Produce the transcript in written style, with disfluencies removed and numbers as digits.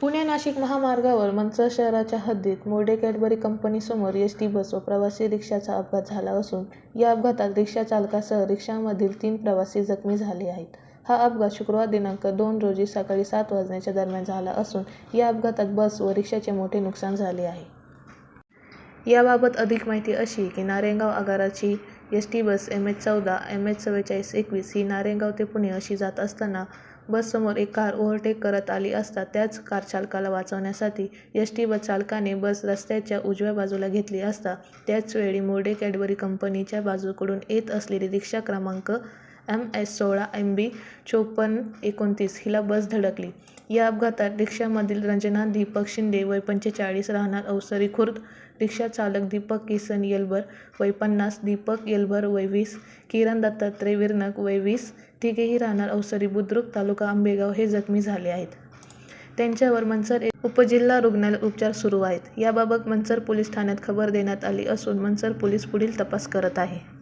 पुणे-नाशिक महामार्गावर मंचर शहराच्या हद्दीत मोर्डे कॅडबरी कंपनीसमोर एसटी बस व प्रवासी रिक्षाचा अपघात झाला असून या अपघातात रिक्षा चालकासह रिक्षामधील 3 प्रवासी जखमी झाले आहेत. हा अपघात शुक्रवार दिनांक 2 रोजी सकाळी 7 वाजण्याच्या दरम्यान झाला असून या अपघातात बस व रिक्षाचे मोठे नुकसान झाले आहे. याबाबत अधिक माहिती अशी की नारायणगाव आगाराची एसटी बस MH14 MH4421 ही नारायणगाव ते पुणे अशी जात असताना बससमोर एक कार ओव्हरटेक करत आली असता त्याच कारचालकाला वाचवण्यासाठी एसटी बस चालकाने बस रस्त्याच्या उजव्या बाजूला घेतली असता त्याचवेळी मोर्डे कॅडबरी कंपनीच्या बाजूकडून येत असलेली रिक्षा क्रमांक MS16 MB 5429 हिला बस धडकली. या अपघातात रिक्षामधील रंजना दीपक शिंदे वय 45 राहणार अवसरी खुर्द, रिक्षा चालक दीपक किसन येलभर वय 50, दीपक येलभर वय 20, किरण दत्तात्रय विरनक वय 20 तिघेही राहणार अवसरी बुद्रुक तालुका आंबेगाव हे जखमी झाले आहेत. त्यांच्यावर मंचर उपजिल्हा रुग्णालयात उपचार सुरू आहेत. याबाबत मंचर पोलीस ठाण्यात खबर देण्यात आली असून मंचर पोलीस पुढील तपास करत आहे.